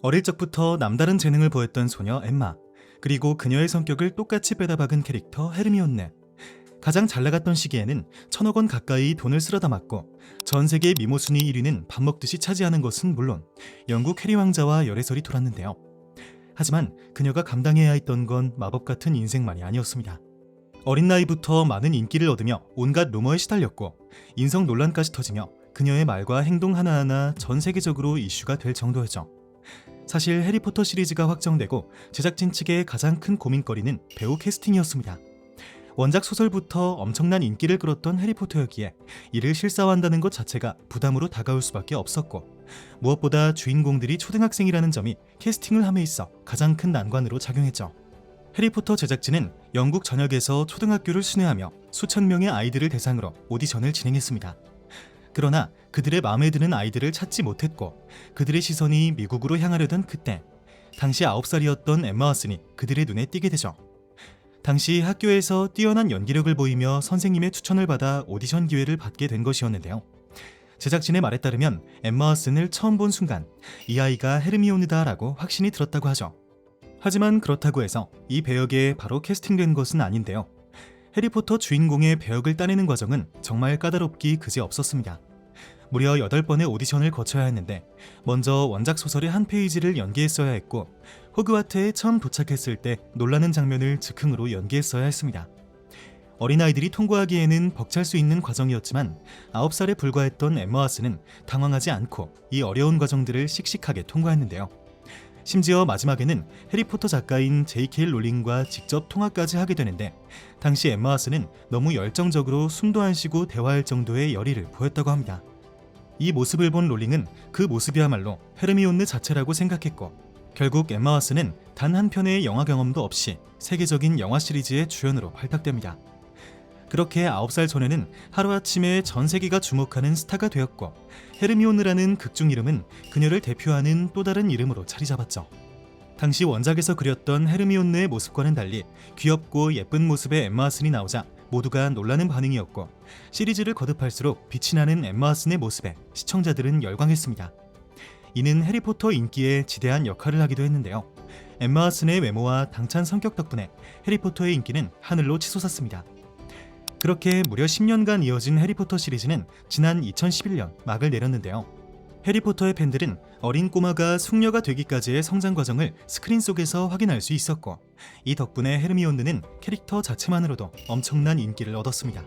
어릴 적부터 남다른 재능을 보였던 소녀 엠마, 그리고 그녀의 성격을 똑같이 빼다박은 캐릭터 헤르미온느. 가장 잘나갔던 시기에는 1,000억 원 가까이 돈을 쓸어 담았고 전 세계 미모 순위 1위는 밥 먹듯이 차지하는 것은 물론 영국 해리 왕자와 열애설이 돌았는데요. 하지만 그녀가 감당해야 했던 건 마법 같은 인생만이 아니었습니다. 어린 나이부터 많은 인기를 얻으며 온갖 루머에 시달렸고 인성 논란까지 터지며 그녀의 말과 행동 하나하나 전 세계적으로 이슈가 될 정도였죠. 사실 해리포터 시리즈가 확정되고 제작진 측의 가장 큰 고민거리는 배우 캐스팅이었습니다. 원작 소설부터 엄청난 인기를 끌었던 해리포터였기에 이를 실사화한다는 것 자체가 부담으로 다가올 수밖에 없었고, 무엇보다 주인공들이 초등학생이라는 점이 캐스팅을 함에 있어 가장 큰 난관으로 작용했죠. 해리포터 제작진은 영국 전역에서 초등학교를 순회하며 수천 명의 아이들을 대상으로 오디션을 진행했습니다. 그러나 그들의 마음에 드는 아이들을 찾지 못했고 그들의 시선이 미국으로 향하려던 그때, 당시 9살이었던 엠마 왓슨이 그들의 눈에 띄게 되죠. 당시 학교에서 뛰어난 연기력을 보이며 선생님의 추천을 받아 오디션 기회를 받게 된 것이었는데요. 제작진의 말에 따르면 엠마 왓슨을 처음 본 순간 이 아이가 헤르미온이다 라고 확신이 들었다고 하죠. 하지만 그렇다고 해서 이 배역에 바로 캐스팅된 것은 아닌데요. 해리포터 주인공의 배역을 따내는 과정은 정말 까다롭기 그지없었습니다. 무려 8번의 오디션을 거쳐야 했는데 먼저 원작 소설의 한 페이지를 연기했어야 했고 호그와트에 처음 도착했을 때 놀라는 장면을 즉흥으로 연기했어야 했습니다. 어린아이들이 통과하기에는 벅찰 수 있는 과정이었지만 9살에 불과했던 엠마 왓슨은 당황하지 않고 이 어려운 과정들을 씩씩하게 통과했는데요. 심지어 마지막에는 해리포터 작가인 J.K. 롤링과 직접 통화까지 하게 되는데 당시 엠마 왓슨은 너무 열정적으로 숨도 안 쉬고 대화할 정도의 열의를 보였다고 합니다. 이 모습을 본 롤링은 그 모습이야말로 헤르미온느 자체라고 생각했고 결국 엠마 왓슨은 단 한 편의 영화 경험도 없이 세계적인 영화 시리즈의 주연으로 발탁됩니다. 그렇게 9살 전에는 하루아침에 전 세계가 주목하는 스타가 되었고 헤르미온느라는 극중 이름은 그녀를 대표하는 또 다른 이름으로 자리 잡았죠. 당시 원작에서 그렸던 헤르미온느의 모습과는 달리 귀엽고 예쁜 모습의 엠마 왓슨이 나오자 모두가 놀라는 반응이었고 시리즈를 거듭할수록 빛이 나는 엠마 왓슨의 모습에 시청자들은 열광했습니다. 이는 해리포터 인기에 지대한 역할을 하기도 했는데요. 엠마 왓슨의 외모와 당찬 성격 덕분에 해리포터의 인기는 하늘로 치솟았습니다. 그렇게 무려 10년간 이어진 해리포터 시리즈는 지난 2011년 막을 내렸는데요. 해리포터의 팬들은 어린 꼬마가 숙녀가 되기까지의 성장 과정을 스크린 속에서 확인할 수 있었고 이 덕분에 헤르미온느는 캐릭터 자체만으로도 엄청난 인기를 얻었습니다.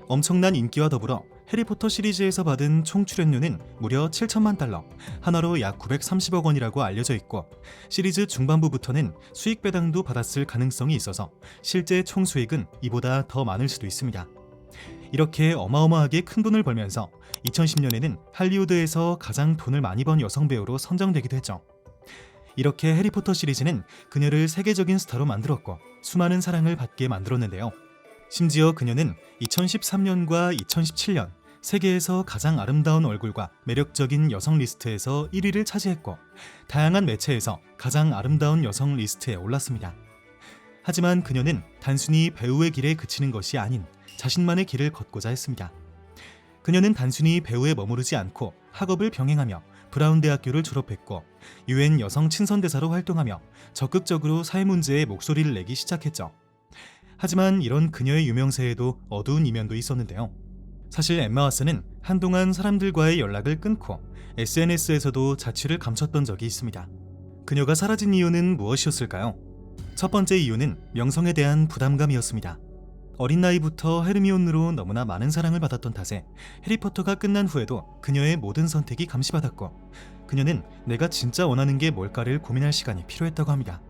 엄청난 인기와 더불어 해리포터 시리즈에서 받은 총 출연료는 무려 7천만 달러, 한화로 약 930억 원이라고 알려져 있고 시리즈 중반부부터는 수익 배당도 받았을 가능성이 있어서 실제 총 수익은 이보다 더 많을 수도 있습니다. 이렇게 어마어마하게 큰 돈을 벌면서 2010년에는 할리우드에서 가장 돈을 많이 번 여성 배우로 선정되기도 했죠. 이렇게 해리포터 시리즈는 그녀를 세계적인 스타로 만들었고 수많은 사랑을 받게 만들었는데요. 심지어 그녀는 2013년과 2017년 세계에서 가장 아름다운 얼굴과 매력적인 여성 리스트에서 1위를 차지했고 다양한 매체에서 가장 아름다운 여성 리스트에 올랐습니다. 하지만 그녀는 단순히 배우의 길에 그치는 것이 아닌 자신만의 길을 걷고자 했습니다. 그녀는 단순히 배우에 머무르지 않고 학업을 병행하며 브라운 대학교를 졸업했고 UN 여성 친선대사로 활동하며 적극적으로 사회 문제에 목소리를 내기 시작했죠. 하지만 이런 그녀의 유명세에도 어두운 이면도 있었는데요. 사실 엠마 왓슨은 한동안 사람들과의 연락을 끊고 SNS에서도 자취를 감췄던 적이 있습니다. 그녀가 사라진 이유는 무엇이었을까요? 첫 번째 이유는 명성에 대한 부담감이었습니다. 어린 나이부터 헤르미온느로 너무나 많은 사랑을 받았던 탓에 해리포터가 끝난 후에도 그녀의 모든 선택이 감시받았고 그녀는 내가 진짜 원하는 게 뭘까를 고민할 시간이 필요했다고 합니다.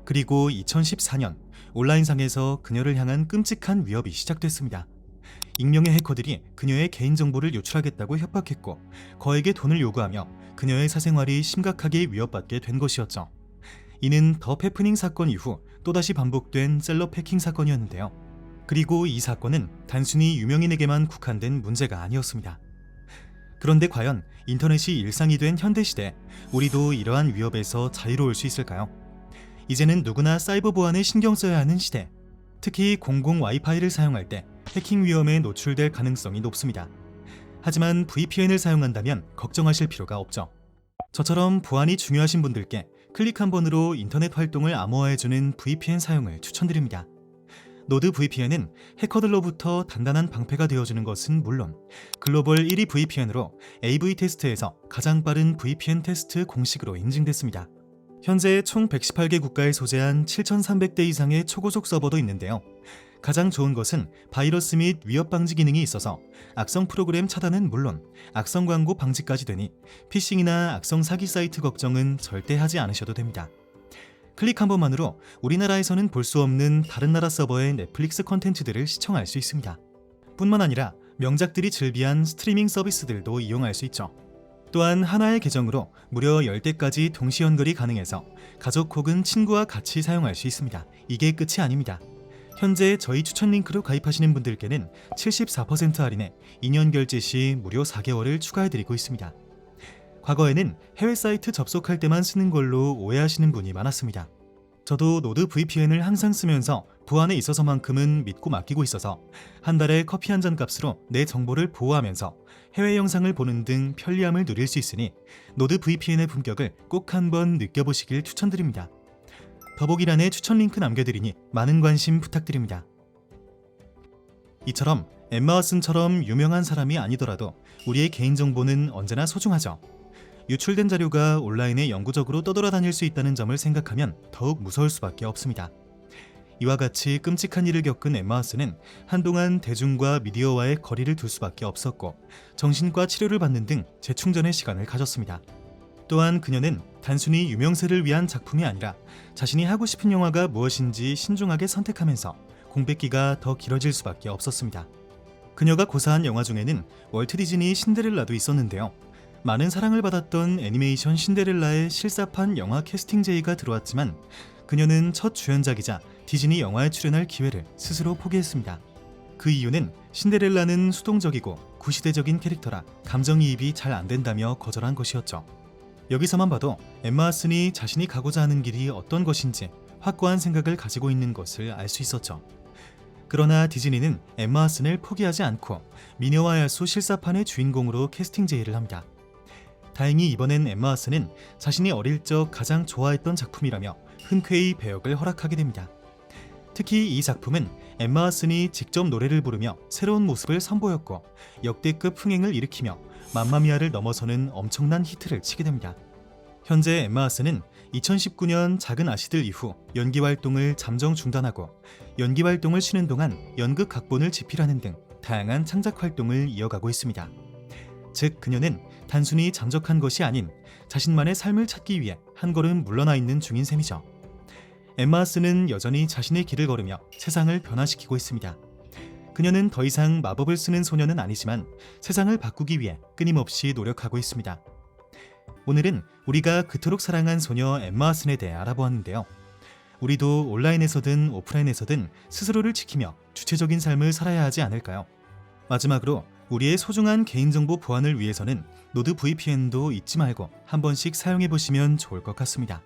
그리고 2014년 온라인상에서 그녀를 향한 끔찍한 위협이 시작됐습니다. 익명의 해커들이 그녀의 개인정보를 유출하겠다고 협박했고 거액의 돈을 요구하며 그녀의 사생활이 심각하게 위협받게 된 것이었죠. 이는 더 패프닝 사건 이후 또다시 반복된 셀럽 해킹 사건이었는데요. 그리고 이 사건은 단순히 유명인에게만 국한된 문제가 아니었습니다. 그런데 과연 인터넷이 일상이 된 현대시대 우리도 이러한 위협에서 자유로울 수 있을까요? 이제는 누구나 사이버 보안에 신경 써야 하는 시대. 특히 공공 와이파이를 사용할 때 해킹 위험에 노출될 가능성이 높습니다. 하지만 VPN을 사용한다면 걱정하실 필요가 없죠. 저처럼 보안이 중요하신 분들께 클릭 한 번으로 인터넷 활동을 암호화해주는 VPN 사용을 추천드립니다. 노드 VPN은 해커들로부터 단단한 방패가 되어주는 것은 물론 글로벌 1위 VPN으로 AV 테스트에서 가장 빠른 VPN 테스트 공식으로 인증됐습니다. 현재 총 118개 국가에 소재한 7,300대 이상의 초고속 서버도 있는데요. 가장 좋은 것은 바이러스 및 위협 방지 기능이 있어서 악성 프로그램 차단은 물론 악성 광고 방지까지 되니 피싱이나 악성 사기 사이트 걱정은 절대 하지 않으셔도 됩니다. 클릭 한 번만으로 우리나라에서는 볼 수 없는 다른 나라 서버의 넷플릭스 콘텐츠들을 시청할 수 있습니다. 뿐만 아니라 명작들이 즐비한 스트리밍 서비스들도 이용할 수 있죠. 또한 하나의 계정으로 무려 10대까지 동시 연결이 가능해서 가족 혹은 친구와 같이 사용할 수 있습니다. 이게 끝이 아닙니다. 현재 저희 추천 링크로 가입하시는 분들께는 74% 할인에 2년 결제 시 무료 4개월을 추가해드리고 있습니다. 과거에는 해외 사이트 접속할 때만 쓰는 걸로 오해하시는 분이 많았습니다. 저도 노드 VPN을 항상 쓰면서 보안에 있어서만큼은 믿고 맡기고 있어서 한 달에 커피 한 잔 값으로 내 정보를 보호하면서 해외 영상을 보는 등 편리함을 누릴 수 있으니 노드 VPN의 품격을 꼭 한번 느껴보시길 추천드립니다. 더보기란에 추천 링크 남겨드리니 많은 관심 부탁드립니다. 이처럼 엠마 왓슨처럼 유명한 사람이 아니더라도 우리의 개인정보는 언제나 소중하죠. 유출된 자료가 온라인에 영구적으로 떠돌아다닐 수 있다는 점을 생각하면 더욱 무서울 수밖에 없습니다. 이와 같이 끔찍한 일을 겪은 엠마 왓슨은 한동안 대중과 미디어와의 거리를 둘 수밖에 없었고 정신과 치료를 받는 등 재충전의 시간을 가졌습니다. 또한 그녀는 단순히 유명세를 위한 작품이 아니라 자신이 하고 싶은 영화가 무엇인지 신중하게 선택하면서 공백기가 더 길어질 수밖에 없었습니다. 그녀가 고사한 영화 중에는 월트 디즈니 신데렐라도 있었는데요. 많은 사랑을 받았던 애니메이션 신데렐라의 실사판 영화 캐스팅 제의가 들어왔지만 그녀는 첫 주연작이자 디즈니 영화에 출연할 기회를 스스로 포기했습니다. 그 이유는 신데렐라는 수동적이고 구시대적인 캐릭터라 감정이입이 잘 안된다며 거절한 것이었죠. 여기서만 봐도 엠마 왓슨이 자신이 가고자 하는 길이 어떤 것인지 확고한 생각을 가지고 있는 것을 알 수 있었죠. 그러나 디즈니는 엠마 왓슨을 포기하지 않고 미녀와 야수 실사판의 주인공으로 캐스팅 제의를 합니다. 다행히 이번엔 엠마 왓슨은 자신이 어릴 적 가장 좋아했던 작품이라며 흔쾌히 배역을 허락하게 됩니다. 특히 이 작품은 엠마 왓슨이 직접 노래를 부르며 새로운 모습을 선보였고 역대급 흥행을 일으키며 맘마미아를 넘어서는 엄청난 히트를 치게 됩니다. 현재 엠마 왓슨은 2019년 작은 아씨들 이후 연기 활동을 잠정 중단하고 연기 활동을 쉬는 동안 연극 각본을 집필하는 등 다양한 창작 활동을 이어가고 있습니다. 즉 그녀는 단순히 잠적한 것이 아닌 자신만의 삶을 찾기 위해 한 걸음 물러나 있는 중인 셈이죠. 엠마 왓슨은 여전히 자신의 길을 걸으며 세상을 변화시키고 있습니다. 그녀는 더 이상 마법을 쓰는 소녀는 아니지만 세상을 바꾸기 위해 끊임없이 노력하고 있습니다. 오늘은 우리가 그토록 사랑한 소녀 엠마 왓슨에 대해 알아보았는데요. 우리도 온라인에서든 오프라인에서든 스스로를 지키며 주체적인 삶을 살아야 하지 않을까요? 마지막으로 우리의 소중한 개인정보 보안을 위해서는 노드 VPN도 잊지 말고 한 번씩 사용해 보시면 좋을 것 같습니다.